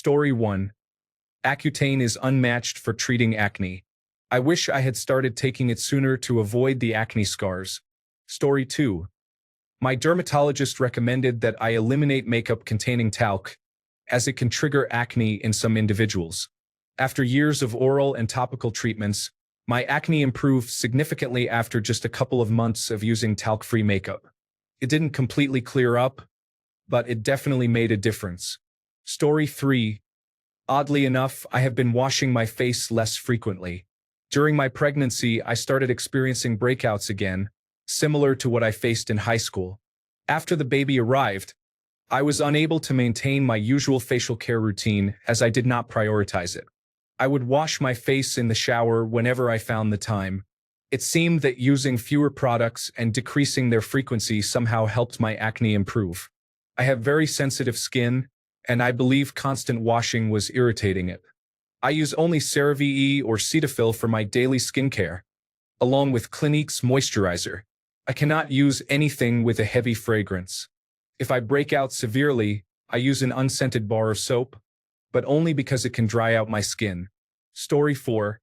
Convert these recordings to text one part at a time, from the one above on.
Story 1. Accutane is unmatched for treating acne. I wish I had started taking it sooner to avoid the acne scars. Story 2. My dermatologist recommended that I eliminate makeup containing talc, as it can trigger acne in some individuals. After years of oral and topical treatments, my acne improved significantly after just a couple of months of using talc-free makeup. It didn't completely clear up, but it definitely made a difference. Story 3. Oddly enough, I have been washing my face less frequently. During my pregnancy, I started experiencing breakouts again, similar to what I faced in high school. After the baby arrived, I was unable to maintain my usual facial care routine as I did not prioritize it. I would wash my face in the shower whenever I found the time. It seemed that using fewer products and decreasing their frequency somehow helped my acne improve. I have very sensitive skin, and I believe constant washing was irritating it. I use only CeraVe or Cetaphil for my daily skincare, along with Clinique's moisturizer. I cannot use anything with a heavy fragrance. If I break out severely, I use an unscented bar of soap, but only because it can dry out my skin. Story 4.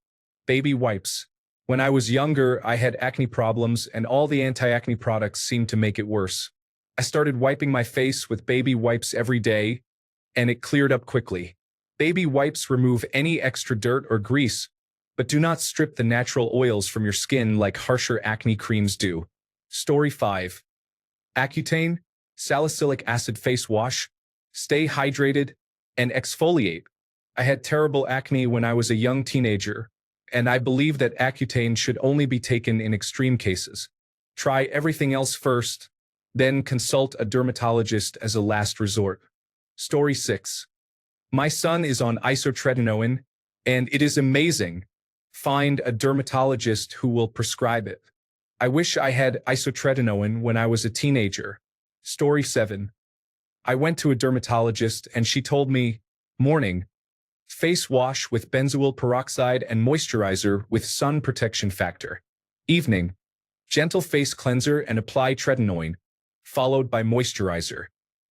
Baby wipes. When I was younger, I had acne problems and all the anti-acne products seemed to make it worse. I started wiping my face with baby wipes every day, and it cleared up quickly. Baby wipes remove any extra dirt or grease, but do not strip the natural oils from your skin like harsher acne creams do. Story 5. Accutane, salicylic acid face wash, stay hydrated, and exfoliate. I had terrible acne when I was a young teenager, and I believe that Accutane should only be taken in extreme cases. Try everything else first, then consult a dermatologist as a last resort. Story 6. My son is on isotretinoin, and it is amazing. Find a dermatologist who will prescribe it. I wish I had isotretinoin when I was a teenager. Story 7. I went to a dermatologist and she told me, morning, face wash with benzoyl peroxide and moisturizer with sun protection factor. Evening, gentle face cleanser and apply tretinoin, followed by moisturizer.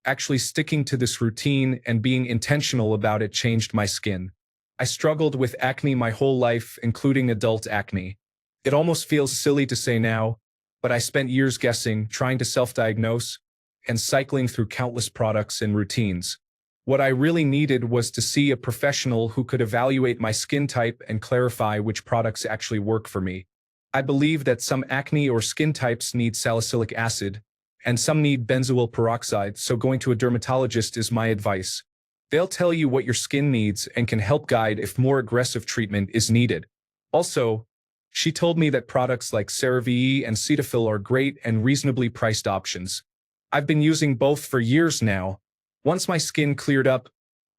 Actually sticking to this routine and being intentional about it changed my skin. I struggled with acne my whole life, including adult acne. It almost feels silly to say now, but I spent years guessing, trying to self-diagnose, and cycling through countless products and routines. What I really needed was to see a professional who could evaluate my skin type and clarify which products actually work for me. I believe that some acne or skin types need salicylic acid, and some need benzoyl peroxide, so going to a dermatologist is my advice. They'll tell you what your skin needs and can help guide if more aggressive treatment is needed. Also, she told me that products like CeraVe and Cetaphil are great and reasonably priced options. I've been using both for years now. Once my skin cleared up,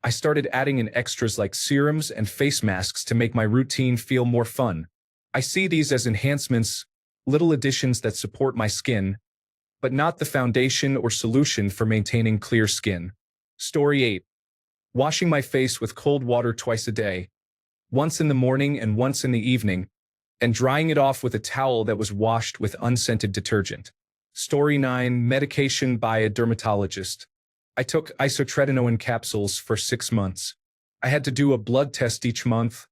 I started adding in extras like serums and face masks to make my routine feel more fun. I see these as enhancements, little additions that support my skin, but not the foundation or solution for maintaining clear skin. Story 8. Washing my face with cold water twice a day, once in the morning and once in the evening, and drying it off with a towel that was washed with unscented detergent. Story 9. Medication by a dermatologist. I took isotretinoin capsules for 6 months. I had to do a blood test each month,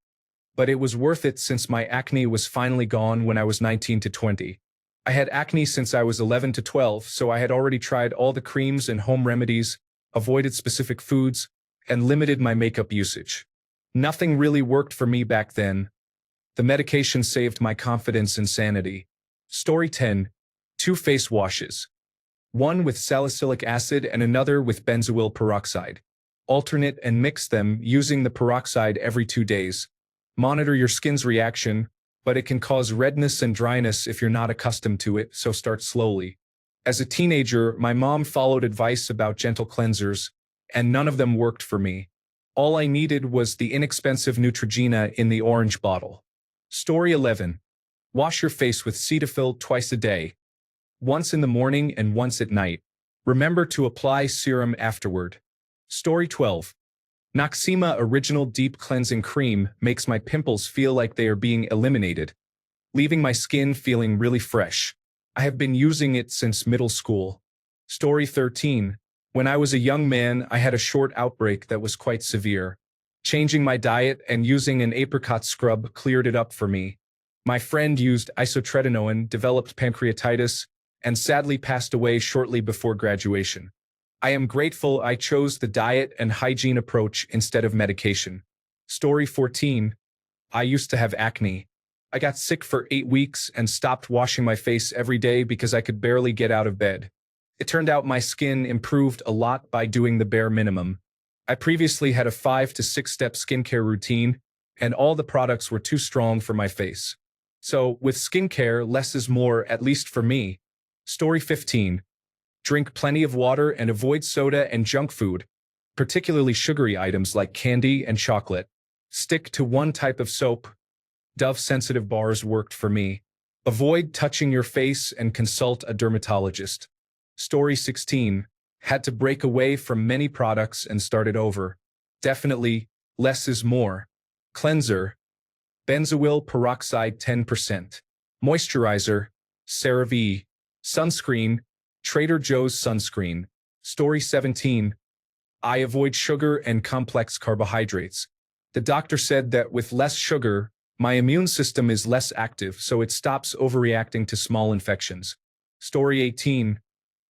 but it was worth it since my acne was finally gone when I was 19 to 20. I had acne since I was 11 to 12, so I had already tried all the creams and home remedies, avoided specific foods, and limited my makeup usage. Nothing really worked for me back then. The medication saved my confidence and sanity. Story 10. 2 face washes. One with salicylic acid and another with benzoyl peroxide. Alternate and mix them using the peroxide every 2 days. Monitor your skin's reaction, but it can cause redness and dryness if you're not accustomed to it, so start slowly. As a teenager, my mom followed advice about gentle cleansers, and none of them worked for me. All I needed was the inexpensive Neutrogena in the orange bottle. Story 11. Wash your face with Cetaphil twice a day, once in the morning and once at night. Remember to apply serum afterward. Story 12. Noxzema Original Deep Cleansing Cream makes my pimples feel like they are being eliminated, leaving my skin feeling really fresh. I have been using it since middle school. Story 13. When I was a young man, I had a short outbreak that was quite severe. Changing my diet and using an apricot scrub cleared it up for me. My friend used isotretinoin, developed pancreatitis, and sadly passed away shortly before graduation. I am grateful I chose the diet and hygiene approach instead of medication. Story 14. I used to have acne. I got sick for 8 weeks and stopped washing my face every day because I could barely get out of bed. It turned out my skin improved a lot by doing the bare minimum. I previously had a 5 to 6 step skincare routine, and all the products were too strong for my face. So, with skincare, less is more, at least for me. Story 15. Drink plenty of water and avoid soda and junk food, particularly sugary items like candy and chocolate. Stick to one type of soap. Dove sensitive bars worked for me. Avoid touching your face and consult a dermatologist. Story 16. Had to break away from many products and start it over. Definitely, less is more. Cleanser. Benzoyl peroxide 10%. Moisturizer. CeraVe. Sunscreen. Trader Joe's sunscreen. Story 17. I avoid sugar and complex carbohydrates. The doctor said that with less sugar, my immune system is less active, so it stops overreacting to small infections. Story 18.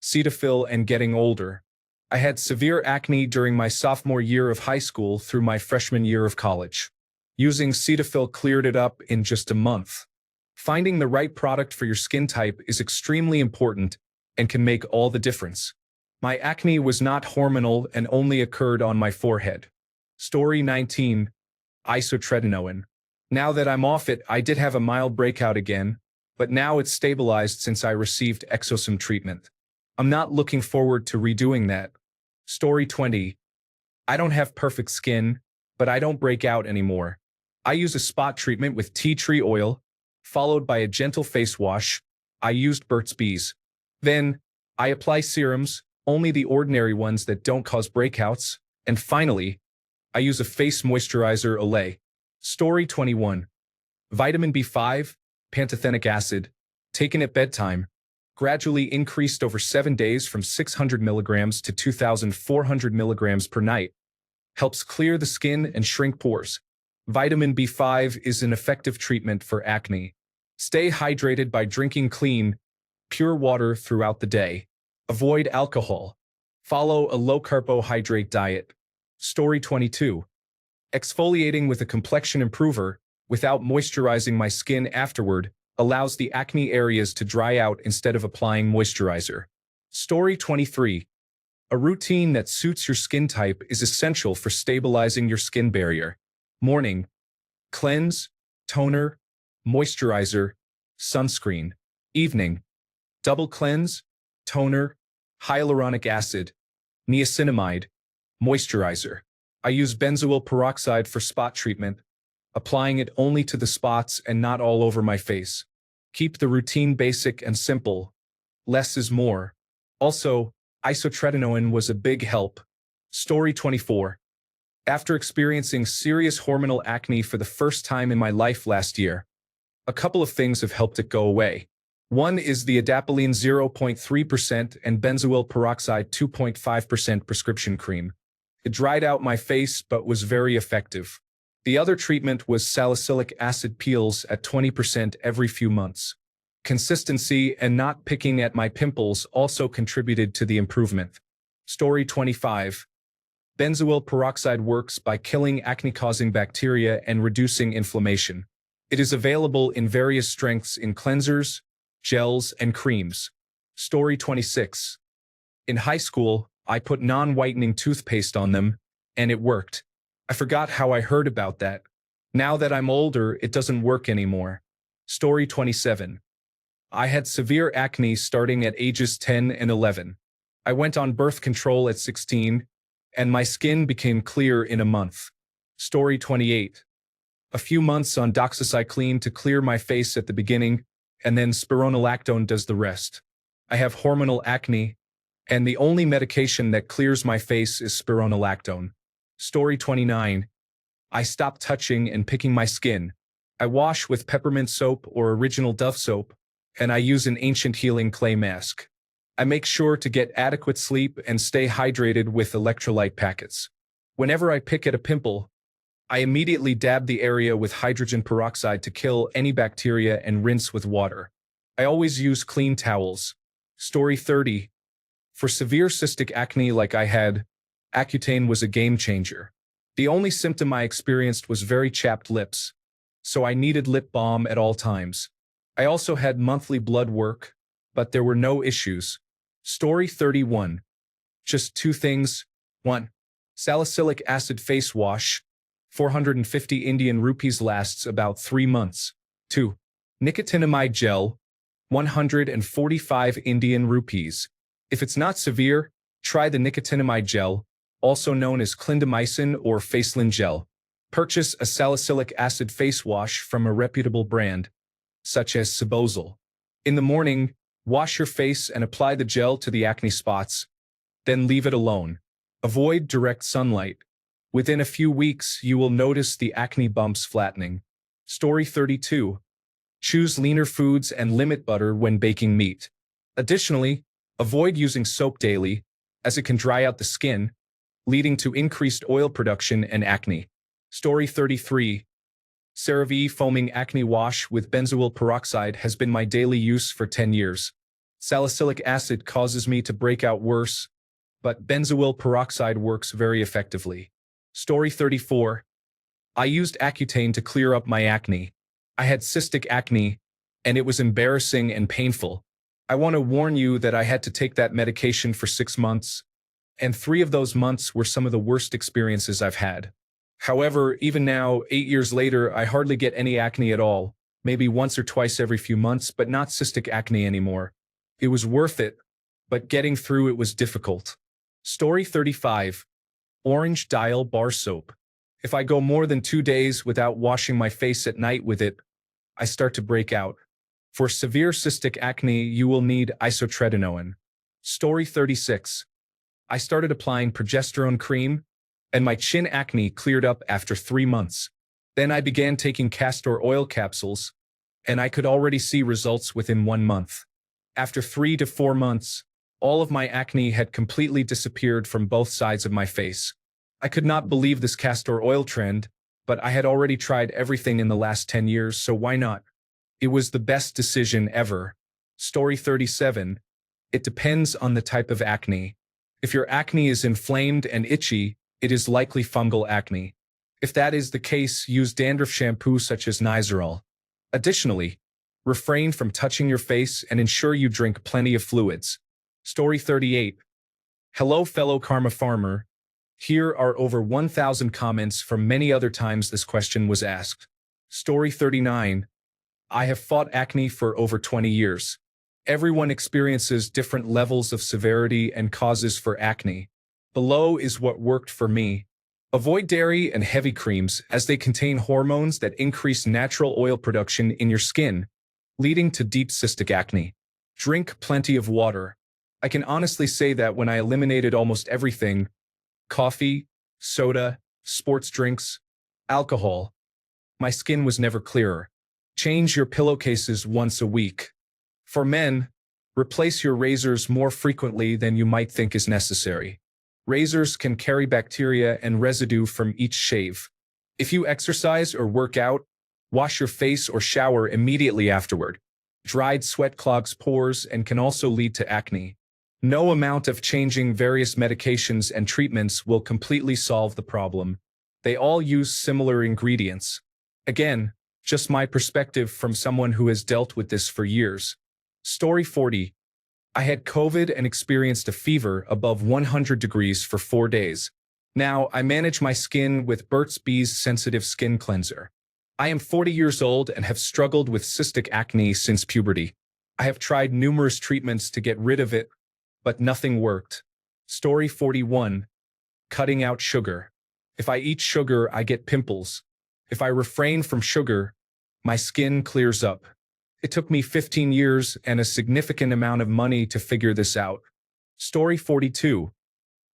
Cetaphil and getting older. I had severe acne during my sophomore year of high school through my freshman year of college. Using Cetaphil cleared it up in just a month. Finding the right product for your skin type is extremely important and can make all the difference. My acne was not hormonal and only occurred on my forehead. Story 19. Isotretinoin. Now that I'm off it, I did have a mild breakout again, but now it's stabilized since I received exosome treatment. I'm not looking forward to redoing that. Story 20. I don't have perfect skin, but I don't break out anymore. I use a spot treatment with tea tree oil, followed by a gentle face wash. I used Burt's Bees. Then, I apply serums, only the ordinary ones that don't cause breakouts. And finally, I use a face moisturizer Olay. Story 21. Vitamin B5, pantothenic acid, taken at bedtime, gradually increased over 7 days from 600 milligrams to 2,400 milligrams per night. Helps clear the skin and shrink pores. Vitamin B5 is an effective treatment for acne. Stay hydrated by drinking clean, pure water throughout the day. Avoid alcohol. Follow a low-carbohydrate diet. Story 22. Exfoliating with a complexion improver, without moisturizing my skin afterward, allows the acne areas to dry out instead of applying moisturizer. Story 23. A routine that suits your skin type is essential for stabilizing your skin barrier. Morning. Cleanse, toner, moisturizer, sunscreen. Evening. Double cleanse, toner, hyaluronic acid, niacinamide, moisturizer. I use benzoyl peroxide for spot treatment, applying it only to the spots and not all over my face. Keep the routine basic and simple. Less is more. Also, isotretinoin was a big help. Story 24. After experiencing serious hormonal acne for the first time in my life last year, a couple of things have helped it go away. One is the adapalene 0.3% and benzoyl peroxide 2.5% prescription cream. It dried out my face but was very effective. The other treatment was salicylic acid peels at 20% every few months. Consistency and not picking at my pimples also contributed to the improvement. Story 25. Benzoyl peroxide works by killing acne-causing bacteria and reducing inflammation. It is available in various strengths in cleansers, gels, and creams. Story 26. In high school, I put non-whitening toothpaste on them, and it worked. I forgot how I heard about that. Now that I'm older, it doesn't work anymore. Story 27. I had severe acne starting at ages 10 and 11. I went on birth control at 16, and my skin became clear in a month. Story 28. A few months on doxycycline to clear my face at the beginning, and then spironolactone does the rest. I have hormonal acne, and the only medication that clears my face is spironolactone. Story 29. I stopped touching and picking my skin. I wash with peppermint soap or original Dove soap, and I use an ancient healing clay mask. I make sure to get adequate sleep and stay hydrated with electrolyte packets. Whenever I pick at a pimple, I immediately dab the area with hydrogen peroxide to kill any bacteria and rinse with water. I always use clean towels. Story 30. For severe cystic acne like I had, Accutane was a game changer. The only symptom I experienced was very chapped lips, so I needed lip balm at all times. I also had monthly blood work, but there were no issues. Story 31. Just 2 things. 1. Salicylic acid face wash. 450 Indian rupees lasts about 3 months. 2. Nicotinamide gel. 145 Indian rupees. If it's not severe, try the nicotinamide gel, also known as clindamycin or Facelin gel. Purchase a salicylic acid face wash from a reputable brand, such as Subozil. In the morning, wash your face and apply the gel to the acne spots, then leave it alone. Avoid direct sunlight. Within a few weeks, you will notice the acne bumps flattening. Story 32. Choose leaner foods and limit butter when baking meat. Additionally, avoid using soap daily, as it can dry out the skin, leading to increased oil production and acne. Story 33. CeraVe Foaming Acne Wash with benzoyl peroxide has been my daily use for 10 years. Salicylic acid causes me to break out worse, but benzoyl peroxide works very effectively. Story 34. I used Accutane to clear up my acne. I had cystic acne, and it was embarrassing and painful. I want to warn you that I had to take that medication for 6 months, and 3 of those months were some of the worst experiences I've had. However, even now, 8 years later, I hardly get any acne at all, maybe once or twice every few months, but not cystic acne anymore. It was worth it, but getting through it was difficult. Story 35. Orange Dial Bar Soap. If I go more than 2 days without washing my face at night with it, I start to break out. For severe cystic acne, you will need isotretinoin. Story 36. I started applying progesterone cream, and my chin acne cleared up after 3 months. Then I began taking castor oil capsules, and I could already see results within 1 month. After 3 to 4 months, all of my acne had completely disappeared from both sides of my face. I could not believe this castor oil trend, but I had already tried everything in the last 10 years, so why not? It was the best decision ever. Story 37. It depends on the type of acne. If your acne is inflamed and itchy, it is likely fungal acne. If that is the case, use dandruff shampoo such as Nizoral. Additionally, refrain from touching your face and ensure you drink plenty of fluids. Story 38. Hello fellow karma farmer. Here are over 1,000 comments from many other times this question was asked. Story 39. I have fought acne for over 20 years. Everyone experiences different levels of severity and causes for acne. Below is what worked for me. Avoid dairy and heavy creams as they contain hormones that increase natural oil production in your skin, leading to deep cystic acne. Drink plenty of water. I can honestly say that when I eliminated almost everything, coffee, soda, sports drinks, alcohol, my skin was never clearer. Change your pillowcases once a week. For men, replace your razors more frequently than you might think is necessary. Razors can carry bacteria and residue from each shave. If you exercise or work out, wash your face or shower immediately afterward. Dried sweat clogs pores and can also lead to acne. No amount of changing various medications and treatments will completely solve the problem. They all use similar ingredients. Again, just my perspective from someone who has dealt with this for years. Story 40. I had COVID and experienced a fever above 100 degrees for 4 days. Now, I manage my skin with Burt's Bees Sensitive Skin Cleanser. I am 40 years old and have struggled with cystic acne since puberty. I have tried numerous treatments to get rid of it, but nothing worked. Story 41. Cutting out sugar. If I eat sugar, I get pimples. If I refrain from sugar, my skin clears up. It took me 15 years and a significant amount of money to figure this out. Story 42.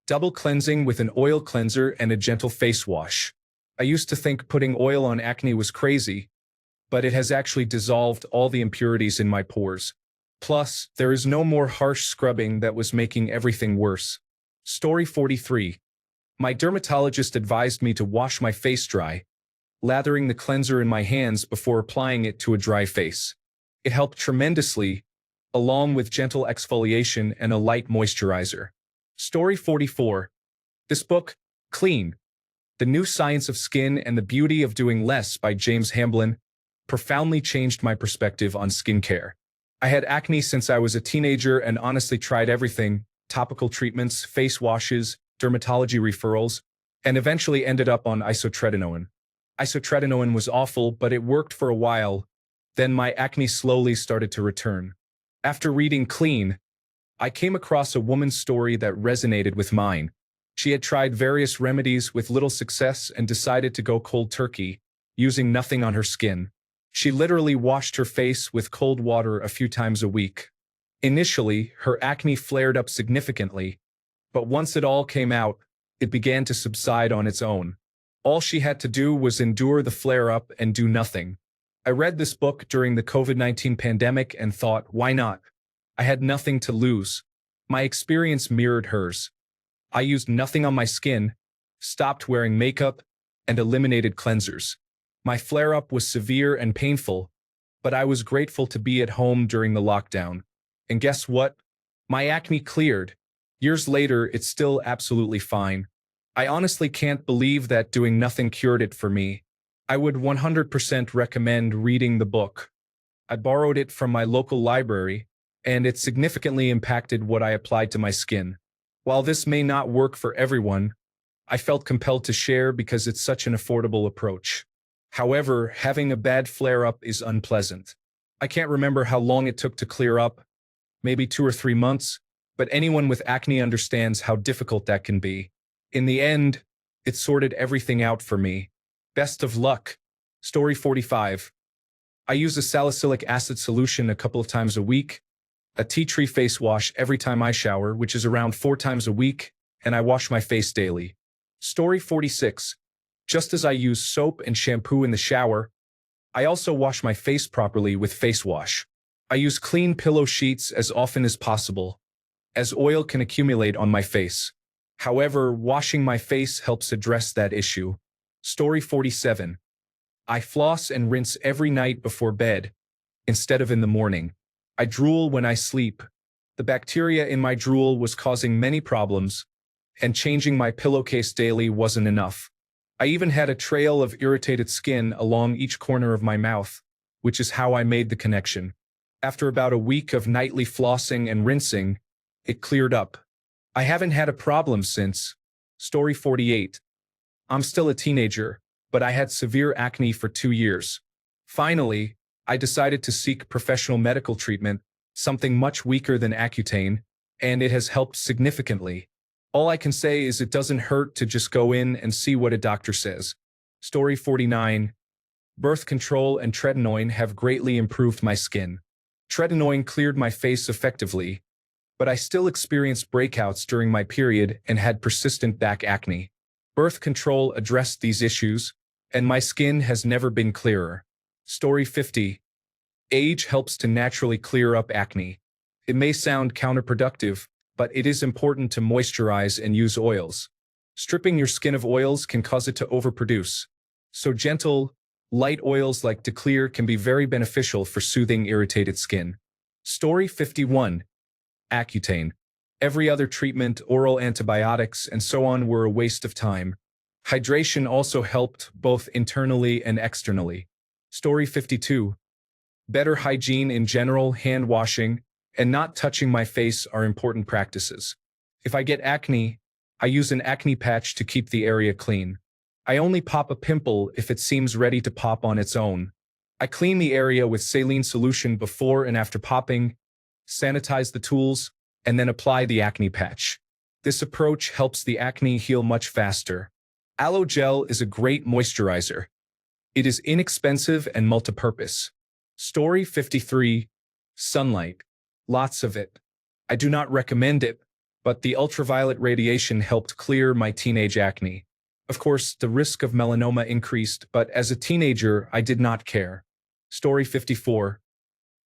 Double cleansing with an oil cleanser and a gentle face wash. I used to think putting oil on acne was crazy, but it has actually dissolved all the impurities in my pores. Plus, there is no more harsh scrubbing that was making everything worse. Story 43. My dermatologist advised me to wash my face dry, lathering the cleanser in my hands before applying it to a dry face. It helped tremendously, along with gentle exfoliation and a light moisturizer. Story 44. This book, Clean: The New Science of Skin and the Beauty of Doing Less by James Hamblin, profoundly changed my perspective on skincare. I had acne since I was a teenager and honestly tried everything: topical treatments, face washes, dermatology referrals, and eventually ended up on isotretinoin. Isotretinoin was awful, but it worked for a while. Then my acne slowly started to return. After reading Clean, I came across a woman's story that resonated with mine. She had tried various remedies with little success and decided to go cold turkey, using nothing on her skin. She literally washed her face with cold water a few times a week. Initially, her acne flared up significantly, but once it all came out, it began to subside on its own. All she had to do was endure the flare-up and do nothing. I read this book during the COVID-19 pandemic and thought, why not? I had nothing to lose. My experience mirrored hers. I used nothing on my skin, stopped wearing makeup, and eliminated cleansers. My flare-up was severe and painful, but I was grateful to be at home during the lockdown. And guess what? My acne cleared. Years later, it's still absolutely fine. I honestly can't believe that doing nothing cured it for me. I would 100% recommend reading the book. I borrowed it from my local library, and it significantly impacted what I applied to my skin. While this may not work for everyone, I felt compelled to share because it's such an affordable approach. However, having a bad flare-up is unpleasant. I can't remember how long it took to clear up, maybe 2 or 3 months, but anyone with acne understands how difficult that can be. In the end, it sorted everything out for me. Best of luck. Story 45. I use a salicylic acid solution a couple of times a week, a tea tree face wash every time I shower, which is around 4 times a week, and I wash my face daily. Story 46. Just as I use soap and shampoo in the shower, I also wash my face properly with face wash. I use clean pillow sheets as often as possible, as oil can accumulate on my face. However, washing my face helps address that issue. Story 47. I floss and rinse every night before bed, instead of in the morning. I drool when I sleep. The bacteria in my drool was causing many problems, and changing my pillowcase daily wasn't enough. I even had a trail of irritated skin along each corner of my mouth, which is how I made the connection. After about a week of nightly flossing and rinsing, it cleared up. I haven't had a problem since. Story 48. I'm still a teenager, but I had severe acne for 2 years. Finally, I decided to seek professional medical treatment, something much weaker than Accutane, and it has helped significantly. All I can say is it doesn't hurt to just go in and see what a doctor says. Story 49. Birth control and tretinoin have greatly improved my skin. Tretinoin cleared my face effectively, but I still experienced breakouts during my period and had persistent back acne. Birth control addressed these issues, and my skin has never been clearer. Story 50. Age helps to naturally clear up acne. It may sound counterproductive, but it is important to moisturize and use oils. Stripping your skin of oils can cause it to overproduce. So gentle, light oils like Declear can be very beneficial for soothing irritated skin. Story 51. Accutane. Every other treatment, oral antibiotics, and so on were a waste of time. Hydration also helped, both internally and externally. Story 52. Better hygiene in general, hand washing, and not touching my face are important practices. If I get acne, I use an acne patch to keep the area clean. I only pop a pimple if it seems ready to pop on its own. I clean the area with saline solution before and after popping, sanitize the tools, and then apply the acne patch. This approach helps the acne heal much faster. Aloe gel is a great moisturizer. It is inexpensive and multipurpose. Story 53. Sunlight. Lots of it. I do not recommend it, but the ultraviolet radiation helped clear my teenage acne. Of course, the risk of melanoma increased, but as a teenager, I did not care. Story 54.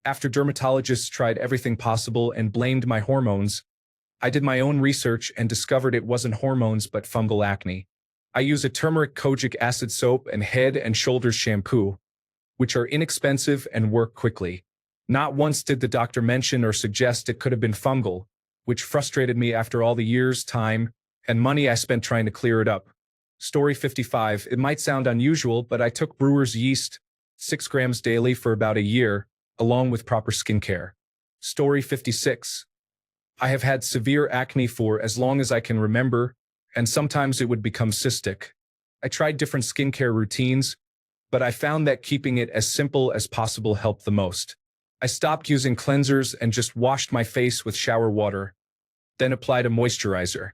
After dermatologists tried everything possible and blamed my hormones, I did my own research and discovered it wasn't hormones but fungal acne. I use a turmeric kojic acid soap and head and shoulders shampoo, which are inexpensive and work quickly. Not once did the doctor mention or suggest it could have been fungal, which frustrated me after all the years, time, and money I spent trying to clear it up. Story 55. It might sound unusual, but I took brewer's yeast, 6 grams daily for about a year, along with proper skincare. Story 56. I have had severe acne for as long as I can remember, and sometimes it would become cystic. I tried different skincare routines, but I found that keeping it as simple as possible helped the most. I stopped using cleansers and just washed my face with shower water, then applied a moisturizer.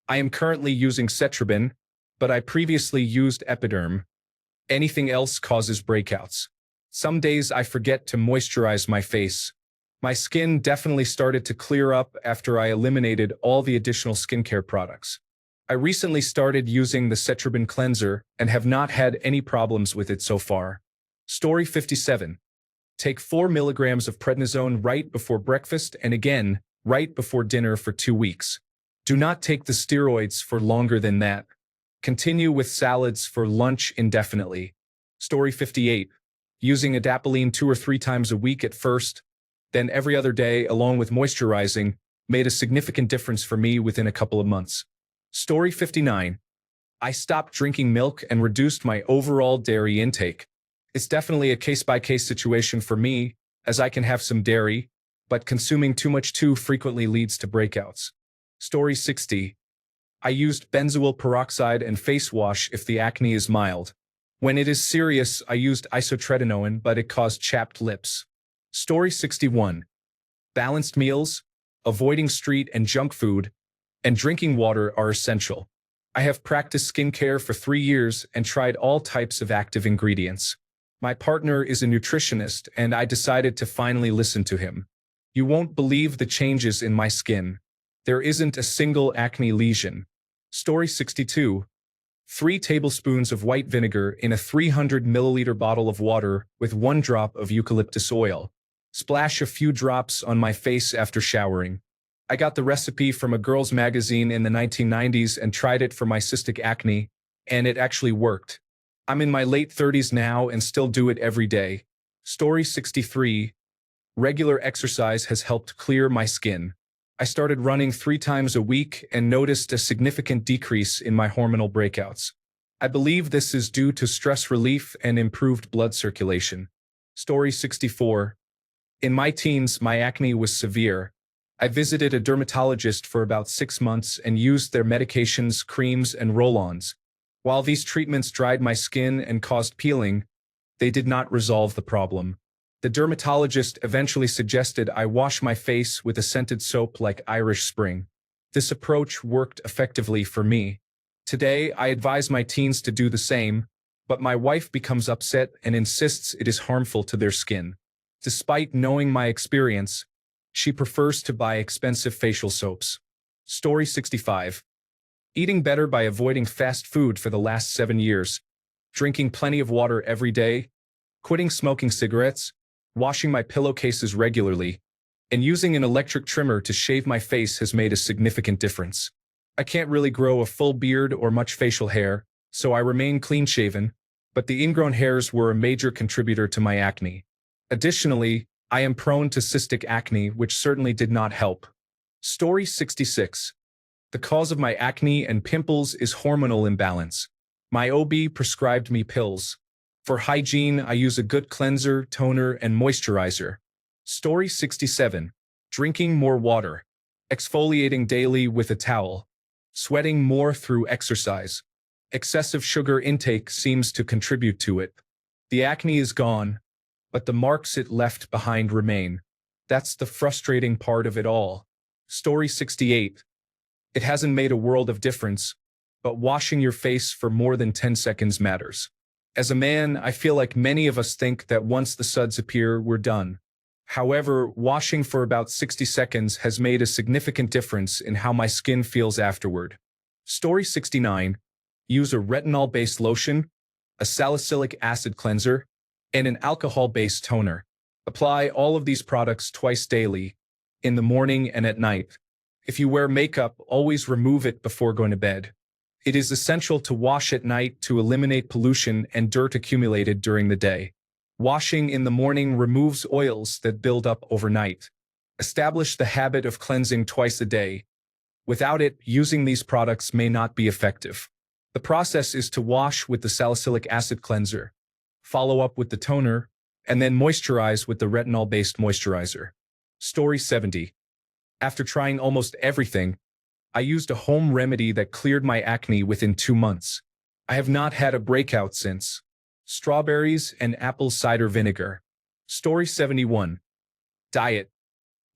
I am currently using Cetrabin, but I previously used Epiderm. Anything else causes breakouts. Some days I forget to moisturize my face. My skin definitely started to clear up after I eliminated all the additional skincare products. I recently started using the Cetrabin cleanser and have not had any problems with it so far. Story 57. Take 4 milligrams of prednisone right before breakfast and again, right before dinner for 2 weeks. Do not take the steroids for longer than that. Continue with salads for lunch indefinitely. Story 58. Using adapalene 2 or 3 times a week at first, then every other day along with moisturizing, made a significant difference for me within a couple of months. Story 59. I stopped drinking milk and reduced my overall dairy intake. It's definitely a case-by-case situation for me, as I can have some dairy, but consuming too much too frequently leads to breakouts. Story 60. I used benzoyl peroxide and face wash if the acne is mild. When it is serious, I used isotretinoin, but it caused chapped lips. Story 61. Balanced meals, avoiding street and junk food, and drinking water are essential. I have practiced skincare for 3 years and tried all types of active ingredients. My partner is a nutritionist, and I decided to finally listen to him. You won't believe the changes in my skin. There isn't a single acne lesion. Story 62. 3 tablespoons of white vinegar in a 300 milliliter bottle of water with 1 drop of eucalyptus oil. Splash a few drops on my face after showering. I got the recipe from a girl's magazine in the 1990s and tried it for my cystic acne, and it actually worked. I'm in my late 30s now and still do it every day. Story 63. Regular exercise has helped clear my skin. I started running 3 times a week and noticed a significant decrease in my hormonal breakouts. I believe this is due to stress relief and improved blood circulation. Story 64. In my teens, my acne was severe. I visited a dermatologist for about 6 months and used their medications, creams, and roll-ons. While these treatments dried my skin and caused peeling, they did not resolve the problem. The dermatologist eventually suggested I wash my face with a scented soap like Irish Spring. This approach worked effectively for me. Today, I advise my teens to do the same, but my wife becomes upset and insists it is harmful to their skin. Despite knowing my experience, she prefers to buy expensive facial soaps. Story 65. Eating better by avoiding fast food for the last 7 years. Drinking plenty of water every day. Quitting smoking cigarettes. Washing my pillowcases regularly. And using an electric trimmer to shave my face has made a significant difference. I can't really grow a full beard or much facial hair, so I remain clean-shaven, but the ingrown hairs were a major contributor to my acne. Additionally, I am prone to cystic acne, which certainly did not help. Story 66. The cause of my acne and pimples is hormonal imbalance. My OB prescribed me pills. For hygiene, I use a good cleanser, toner, and moisturizer. Story 67. Drinking more water. Exfoliating daily with a towel. Sweating more through exercise. Excessive sugar intake seems to contribute to it. The acne is gone, but the marks it left behind remain. That's the frustrating part of it all. Story 68. It hasn't made a world of difference, but washing your face for more than 10 seconds matters. As a man, I feel like many of us think that once the suds appear, we're done. However, washing for about 60 seconds has made a significant difference in how my skin feels afterward. Story 69. Use a retinol-based lotion, a salicylic acid cleanser, and an alcohol-based toner. Apply all of these products twice daily, in the morning and at night. If you wear makeup, always remove it before going to bed. It is essential to wash at night to eliminate pollution and dirt accumulated during the day. Washing in the morning removes oils that build up overnight. Establish the habit of cleansing twice a day. Without it, using these products may not be effective. The process is to wash with the salicylic acid cleanser, follow up with the toner, and then moisturize with the retinol-based moisturizer. Story 70. After trying almost everything, I used a home remedy that cleared my acne within 2 months. I have not had a breakout since. Strawberries and apple cider vinegar. Story 71. Diet.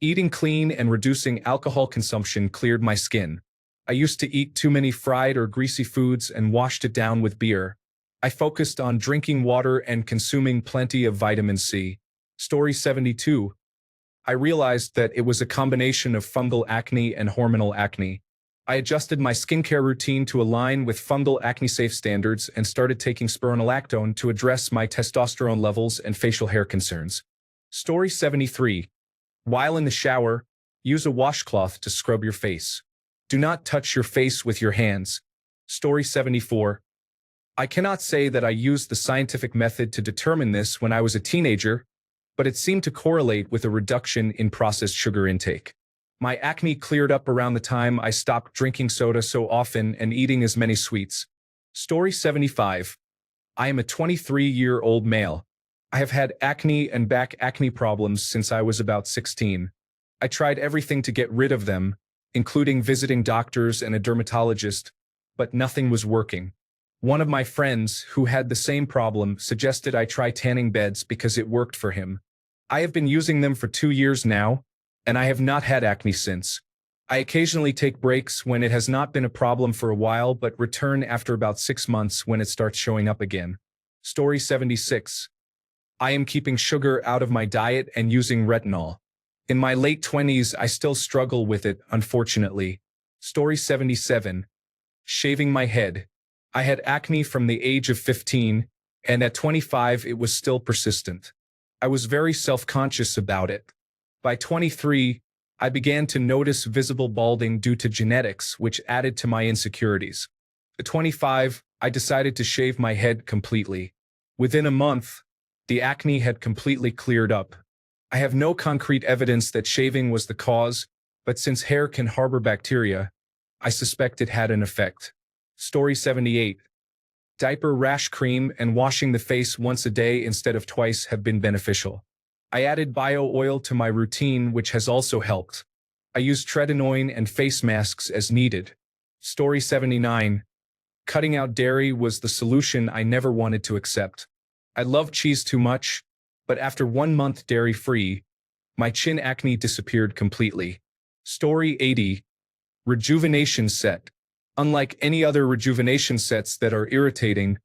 Eating clean and reducing alcohol consumption cleared my skin. I used to eat too many fried or greasy foods and washed it down with beer. I focused on drinking water and consuming plenty of vitamin C. Story 72. I realized that it was a combination of fungal acne and hormonal acne. I adjusted my skincare routine to align with fungal acne-safe standards and started taking spironolactone to address my testosterone levels and facial hair concerns. Story 73. While in the shower, use a washcloth to scrub your face. Do not touch your face with your hands. Story 74. I cannot say that I used the scientific method to determine this when I was a teenager, but it seemed to correlate with a reduction in processed sugar intake. My acne cleared up around the time I stopped drinking soda so often and eating as many sweets. Story 75. I am a 23-year-old male. I have had acne and back acne problems since I was about 16. I tried everything to get rid of them, including visiting doctors and a dermatologist, but nothing was working. One of my friends, who had the same problem, suggested I try tanning beds because it worked for him. I have been using them for 2 years now, and I have not had acne since. I occasionally take breaks when it has not been a problem for a while but return after about 6 months when it starts showing up again. Story 76. I am keeping sugar out of my diet and using retinol. In my late 20s, I still struggle with it, unfortunately. Story 77. Shaving my head. I had acne from the age of 15, and at 25 it was still persistent. I was very self-conscious about it. By 23, I began to notice visible balding due to genetics, which added to my insecurities. At 25, I decided to shave my head completely. Within a month, the acne had completely cleared up. I have no concrete evidence that shaving was the cause, but since hair can harbor bacteria, I suspect it had an effect. Story 78. Diaper rash cream and washing the face once a day instead of twice have been beneficial. I added bio oil to my routine, which has also helped. I used tretinoin and face masks as needed. Story 79. Cutting out dairy was the solution I never wanted to accept. I love cheese too much, but after 1 month dairy-free, my chin acne disappeared completely. Story 80. Rejuvenation set. Unlike any other rejuvenation sets that are irritating,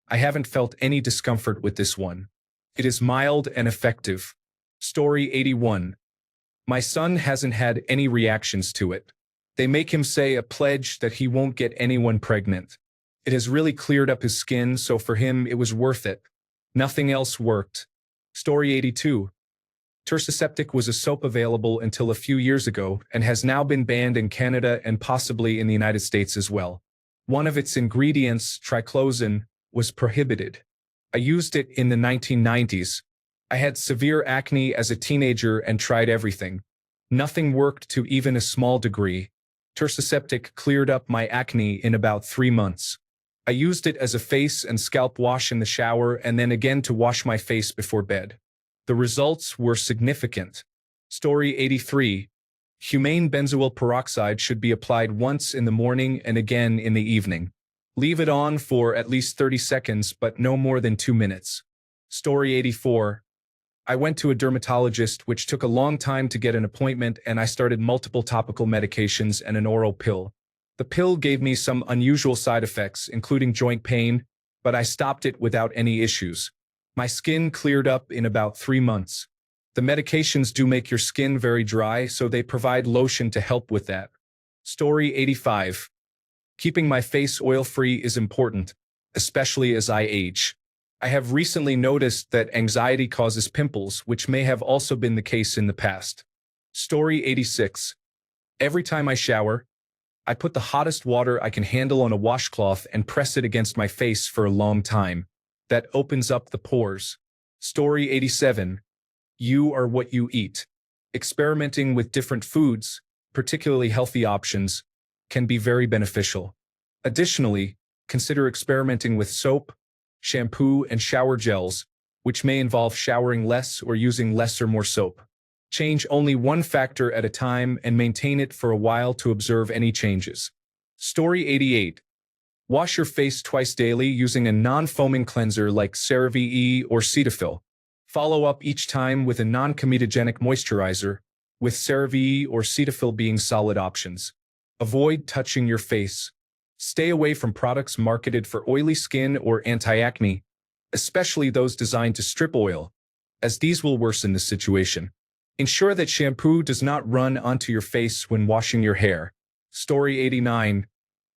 I haven't felt any discomfort with this one. It is mild and effective. Story 81. My son hasn't had any reactions to it. They make him say a pledge that he won't get anyone pregnant. It has really cleared up his skin, so for him it was worth it. Nothing else worked. Story 82. Tersaseptic was a soap available until a few years ago and has now been banned in Canada and possibly in the United States as well. One of its ingredients, triclosan, was prohibited. I used it in the 1990s. I had severe acne as a teenager and tried everything. Nothing worked to even a small degree. Tersaseptic cleared up my acne in about 3 months. I used it as a face and scalp wash in the shower and then again to wash my face before bed. The results were significant. Story 83. Humane benzoyl peroxide should be applied once in the morning and again in the evening. Leave it on for at least 30 seconds, but no more than 2 minutes. Story 84. I went to a dermatologist, which took a long time to get an appointment, and I started multiple topical medications and an oral pill. The pill gave me some unusual side effects, including joint pain, but I stopped it without any issues. My skin cleared up in about 3 months. The medications do make your skin very dry, so they provide lotion to help with that. Story 85. Keeping my face oil-free is important, especially as I age. I have recently noticed that anxiety causes pimples, which may have also been the case in the past. Story 86. Every time I shower, I put the hottest water I can handle on a washcloth and press it against my face for a long time. That opens up the pores. Story 87. You are what you eat. Experimenting with different foods, particularly healthy options, can be very beneficial. Additionally, consider experimenting with soap, shampoo, and shower gels, which may involve showering less or using less or more soap. Change only one factor at a time and maintain it for a while to observe any changes. Story 88. Wash your face twice daily using a non-foaming cleanser like CeraVe or Cetaphil. Follow up each time with a non-comedogenic moisturizer, with CeraVe or Cetaphil being solid options. Avoid touching your face. Stay away from products marketed for oily skin or anti-acne, especially those designed to strip oil, as these will worsen the situation. Ensure that shampoo does not run onto your face when washing your hair. Story 89.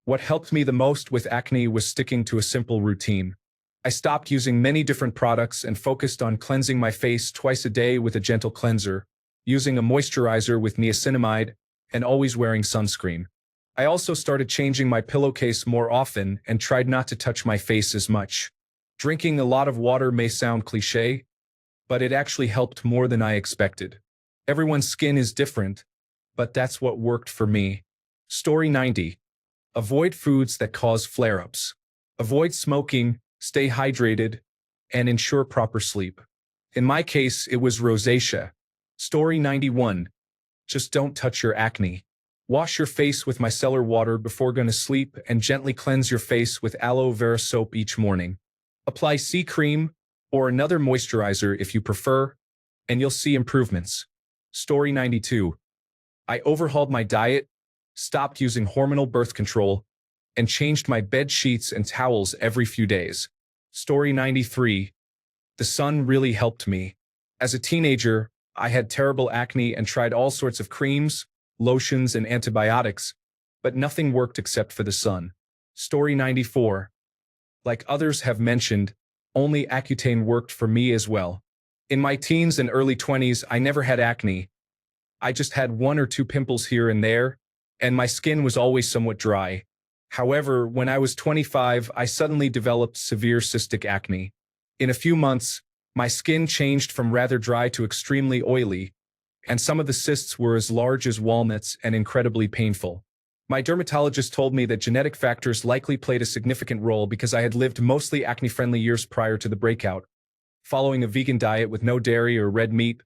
What helped me the most with acne was sticking to a simple routine. I stopped using many different products and focused on cleansing my face twice a day with a gentle cleanser, using a moisturizer with niacinamide, and always wearing sunscreen. I also started changing my pillowcase more often and tried not to touch my face as much. Drinking a lot of water may sound cliché, but it actually helped more than I expected. Everyone's skin is different, but that's what worked for me. Story 90. Avoid foods that cause flare-ups. Avoid smoking, stay hydrated, and ensure proper sleep. In my case, it was rosacea. Story 91. Just don't touch your acne. Wash your face with micellar water before going to sleep and gently cleanse your face with aloe vera soap each morning. Apply C cream or another moisturizer if you prefer, and you'll see improvements. Story 92. I overhauled my diet, stopped using hormonal birth control, and changed my bed sheets and towels every few days. Story 93. The sun really helped me. As a teenager, I had terrible acne and tried all sorts of creams, lotions, and antibiotics, but nothing worked except for the sun. Story 94. Like others have mentioned, only Accutane worked for me as well. In my teens and early 20s, I never had acne. I just had 1 or 2 pimples here and there, and my skin was always somewhat dry. However, when I was 25, I suddenly developed severe cystic acne. In a few months, my skin changed from rather dry to extremely oily, and some of the cysts were as large as walnuts and incredibly painful. My dermatologist told me that genetic factors likely played a significant role because I had lived mostly acne-friendly years prior to the breakout, following a vegan diet with no dairy or red meat,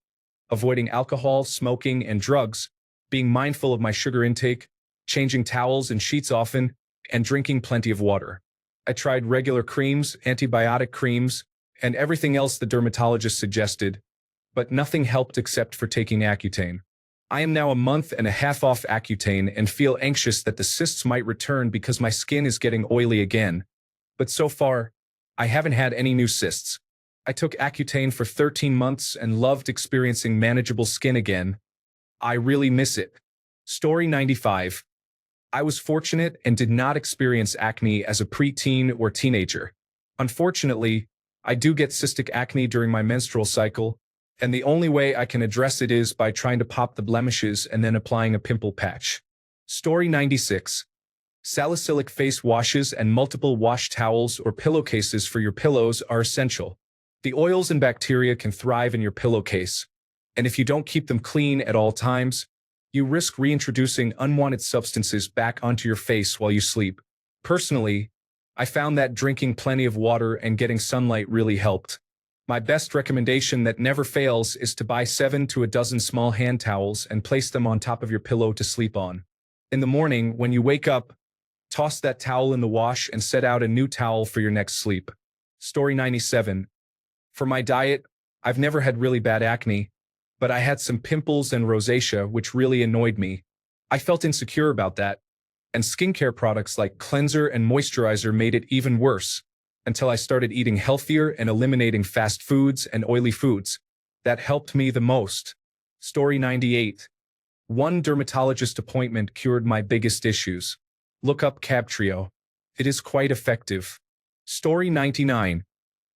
avoiding alcohol, smoking, and drugs, being mindful of my sugar intake, changing towels and sheets often, and drinking plenty of water. I tried regular creams, antibiotic creams, and everything else the dermatologist suggested, but nothing helped except for taking Accutane. I am now a month and a half off Accutane and feel anxious that the cysts might return because my skin is getting oily again. But so far, I haven't had any new cysts. I took Accutane for 13 months and loved experiencing manageable skin again. I really miss it. Story 95. I was fortunate and did not experience acne as a preteen or teenager. Unfortunately, I do get cystic acne during my menstrual cycle, and the only way I can address it is by trying to pop the blemishes and then applying a pimple patch. Story 96. Salicylic face washes and multiple wash towels or pillowcases for your pillows are essential. The oils and bacteria can thrive in your pillowcase, and if you don't keep them clean at all times, you risk reintroducing unwanted substances back onto your face while you sleep. Personally, I found that drinking plenty of water and getting sunlight really helped. My best recommendation that never fails is to buy 7 to a dozen small hand towels and place them on top of your pillow to sleep on. In the morning, when you wake up, toss that towel in the wash and set out a new towel for your next sleep. Story 97. For my diet, I've never had really bad acne, but I had some pimples and rosacea which really annoyed me. I felt insecure about that, and skincare products like cleanser and moisturizer made it even worse, until I started eating healthier and eliminating fast foods and oily foods. That helped me the most. Story 98. One dermatologist appointment cured my biggest issues. Look up Cabtrio. It is quite effective. Story 99.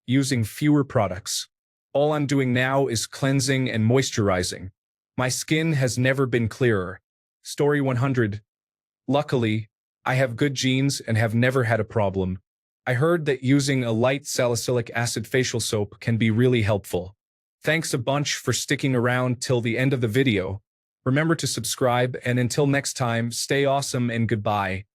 using fewer products. All I'm doing now is cleansing and moisturizing. My skin has never been clearer. Story 100. Luckily, I have good genes and have never had a problem. I heard that using a light salicylic acid facial soap can be really helpful. Thanks a bunch for sticking around till the end of the video. Remember to subscribe, and until next time, stay awesome and goodbye.